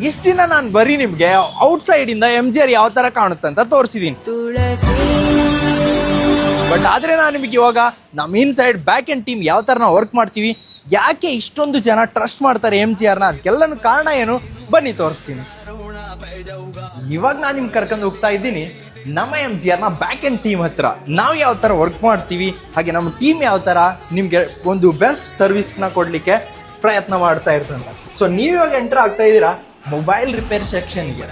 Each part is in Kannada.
ಇಷ್ಟ ದಿನ ನಾನು ಬರೀ ನಿಮ್ಗೆ ಔಟ್ ಸೈಡ್ ಇಂದ MGR ಯಾವ ತರ ಕಾಣುತ್ತೆ ಅಂತ ತೋರಿಸಿದೀನಿ. ಬಟ್ ಆದ್ರೆ ನಾನು ನಿಮಗೆ ಇವಾಗ ನಮ್ಮ ಇನ್ಸೈಡ್ ಬ್ಯಾಕ್ ಎಂಡ್ ಟೀಮ್ ಯಾವ ತರ ನಾವು ವರ್ಕ್ ಮಾಡ್ತೀವಿ, ಯಾಕೆ ಇಷ್ಟೊಂದು ಜನ ಟ್ರಸ್ಟ್ ಮಾಡ್ತಾರೆ MGR ನ, ಅದಕ್ಕೆಲ್ಲನೂ ಕಾರಣ ಏನು ಬನ್ನಿ ತೋರಿಸ್ತೀನಿ. ಇವಾಗ ನಾನು ನಿಮ್ಗೆ ಕರ್ಕೊಂಡು ಹೋಗ್ತಾ ಇದ್ದೀನಿ ನಮ್ಮ MGR ನ ಬ್ಯಾಕ್ ಎಂಡ್ ಟೀಮ್ ಹತ್ರ. ನಾವು ಯಾವ ತರ ವರ್ಕ್ ಮಾಡ್ತೀವಿ, ಹಾಗೆ ನಮ್ಮ ಟೀಮ್ ಯಾವ ತರ ನಿಮ್ಗೆ ಒಂದು ಬೆಸ್ಟ್ ಸರ್ವಿಸ್ ನ ಕೊಡ್ಲಿಕ್ಕೆ ಪ್ರಯತ್ನ ಮಾಡ್ತಾ ಇರ್ತಂತ. ಸೊ ನೀವು ಇವಾಗ ಎಂಟರ್ ಆಗ್ತಾ ಇದ್ದೀರಾ ಮೊಬೈಲ್ ರಿಪೇರ್ ಸೆಕ್ಷನ್ಗೆ.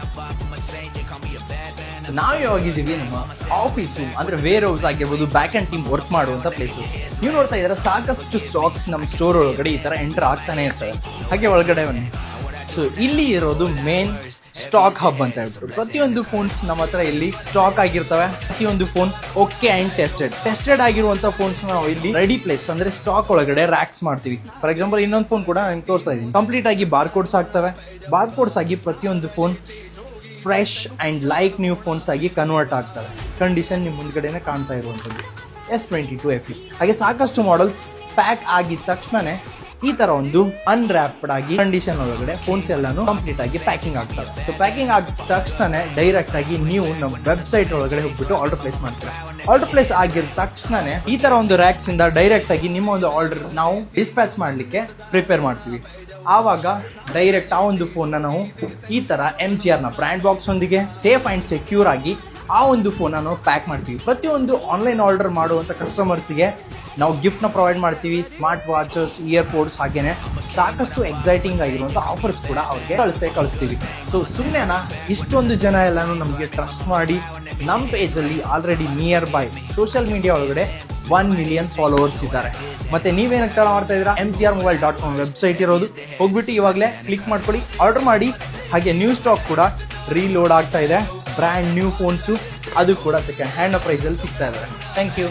ನಾವು ಯಾವಾಗಿದ್ದೀವಿ ನಮ್ಮ ಆಫೀಸು ಅಂದ್ರೆ ವೇರ್ ಹೌಸ್ ಆಗಿರ್ಬೋದು, ಬ್ಯಾಕ್ ಅಂಡ್ ಟೀಮ್ ವರ್ಕ್ ಮಾಡುವಂತ ಪ್ಲೇಸು. ನೀವು ನೋಡ್ತಾ ಇದ್ದೀರಾ ಸಾಕಷ್ಟು ಸ್ಟಾಕ್ಸ್ ನಮ್ಮ ಸ್ಟೋರ್ ಒಳಗಡೆ ಈ ತರ ಎಂಟರ್ ಆಗ್ತಾನೆ ಇರ್ತವೆ. ಹಾಗೆ ಒಳಗಡೆ ಬನ್ನಿ. ಸೊ ಇಲ್ಲಿ ಇರೋದು ಮೇನ್ ಸ್ಟಾಕ್ ಹಬ್ ಅಂತ ಹೇಳ್ಬಿಟ್ಟು ಪ್ರತಿಯೊಂದು ಫೋನ್ಸ್ ನಮ್ಮ ಹತ್ರ ಇಲ್ಲಿ ಸ್ಟಾಕ್ ಆಗಿರ್ತವೆ. ಪ್ರತಿಯೊಂದು ಫೋನ್ ಓಕೆ ಅಂಡ್ ಟೆಸ್ಟೆಡ್ ಆಗಿರುವಂತ ಫೋನ್ಸ್ ನಾವು ಇಲ್ಲಿ ರೆಡಿ ಪ್ಲೇಸ್ ಅಂದ್ರೆ ಸ್ಟಾಕ್ ಒಳಗಡೆ ರ್ಯಾಕ್ಸ್ ಮಾಡ್ತೀವಿ. ಫಾರ್ ಎಕ್ಸಾಂಪಲ್ ಇನ್ನೊಂದು ಫೋನ್ ಕೂಡ ನಾನು ತೋರಿಸ್ತಾ ಇದ್ದೀನಿ. ಕಂಪ್ಲೀಟ್ ಆಗಿ ಬಾರ್ಕೋಡ್ಸ್ ಆಗ್ತವೆ. ಬಾರ್ಕೋಡ್ಸ್ ಆಗಿ ಪ್ರತಿಯೊಂದು phone fresh and like new phones ಆಗಿ ಕನ್ವರ್ಟ್ ಆಗ್ತವೆ. ಕಂಡೀಷನ್ ನಿಮ್ಮ ಮುಂದ್ಗಡೆನೆ ಕಾಣ್ತಾ ಇರುವಂಥದ್ದು S22 FE. ಹಾಗೆ ಸಾಕಷ್ಟು ಮಾಡೆಲ್ಸ್ ಪ್ಯಾಕ್ ಆಗಿದ ತಕ್ಷಣನೇ ಈ ತರ ಒಂದು ಅನ್ರ್ಯಾಪ್ಡ್ ಆಗಿ ಕಂಡೀಷನ್ ಒಳಗಡೆ ಫೋನ್ಸ್ ಎಲ್ಲಾನು ಕಂಪ್ಲೀಟ್ ಆಗಿ ಪ್ಯಾಕಿಂಗ್ ಆಗ್ತವೆ. ಸೊ ಪ್ಯಾಕಿಂಗ್ ಆಗಿದ ತಕ್ಷಣ ಡೈರೆಕ್ಟ್ ಆಗಿ ನೀವು ನಮ್ಮ ವೆಬ್ಸೈಟ್ ಒಳಗಡೆ ಹೋಗ್ಬಿಟ್ಟು ಆರ್ಡರ್ ಪ್ಲೇಸ್ ಮಾಡ್ತೀರಾ. ಆರ್ಡರ್ ಪ್ಲೇಸ್ ಆಗಿದ ತಕ್ಷಣನೇ ಈ ತರ ಒಂದು ರ್ಯಾಕ್ಸ್ ಇಂದ ಡೈರೆಕ್ಟ್ ಆಗಿ ನಿಮ್ಮ ಒಂದು ಆರ್ಡರ್ ನಾವು ಡಿಸ್ಪ್ಯಾಚ್ ಮಾಡ್ಲಿಕ್ಕೆ ಪ್ರಿಪೇರ್ ಮಾಡ್ತೀವಿ. ಆವಾಗ ಡೈರೆಕ್ಟ್ ಆ ಒಂದು ಫೋನ್ ನಾವು ಈ ತರ MGR ನ ಬ್ರ್ಯಾಂಡ್ ಬಾಕ್ಸ್ ಒಂದಿಗೆ ಸೇಫ್ ಅಂಡ್ ಸೆಕ್ಯೂರ್ ಆಗಿ ಆ ಒಂದು ಫೋನ್ ನಾವು ಪ್ಯಾಕ್ ಮಾಡ್ತೀವಿ. ಪ್ರತಿಯೊಂದು ಆನ್ಲೈನ್ ಆರ್ಡರ್ ಮಾಡುವಂತ ಕಸ್ಟಮರ್ಸ್ಗೆ ನಾವು ಗಿಫ್ಟ್ ನ ಪ್ರೊವೈಡ್ ಮಾಡ್ತೀವಿ. ಸ್ಮಾರ್ಟ್ ವಾಚಸ್, ಇಯರ್ಪೋಡ್ಸ್, ಹಾಗೇನೆ ಸಾಕಷ್ಟು ಎಕ್ಸೈಟಿಂಗ್ ಆಗಿರುವಂತ ಆಫರ್ಸ್ ಕೂಡ ಅವ್ರಿಗೆ ಕಳಿಸ್ತೀವಿ. ಸೊ ಸುಮ್ಮನೆನಾ ಇಷ್ಟೊಂದು ಜನ ಎಲ್ಲಾನು ನಮಗೆ ಟ್ರಸ್ಟ್ ಮಾಡಿ ನಮ್ಮ ಪೇಜ್ ಅಲ್ಲಿ already near by social media ಒಳಗಡೆ 1 ಮಿಲಿಯನ್ ಫಾಲೋವರ್ಸ್ ಇದ್ದಾರೆ. ಮತ್ತೆ ನೀವೇನಕ್ಕೆ ತಡ ಮಾಡ್ತಾ ಇದ್ದೀರಾ, mgrmobile.com ವೆಬ್ಸೈಟ್ ಇರೋದು, ಹೋಗ್ಬಿಟ್ಟು ಇವಾಗಲೇ ಕ್ಲಿಕ್ ಮಾಡ್ಕೊಳ್ಳಿ, ಆರ್ಡರ್ ಮಾಡಿ. ಹಾಗೆ ನ್ಯೂ ಸ್ಟಾಕ್ ಕೂಡ ರೀಲೋಡ್ ಆಗ್ತಾ ಇದೆ. ಬ್ರ್ಯಾಂಡ್ ನ್ಯೂ ಫೋನ್ಸು ಅದು ಕೂಡ ಸೆಕೆಂಡ್ ಹ್ಯಾಂಡ್ ಪ್ರೈಸಲ್ಲಿ ಸಿಗ್ತಾ ಇದ್ದಾರೆ. Thank you.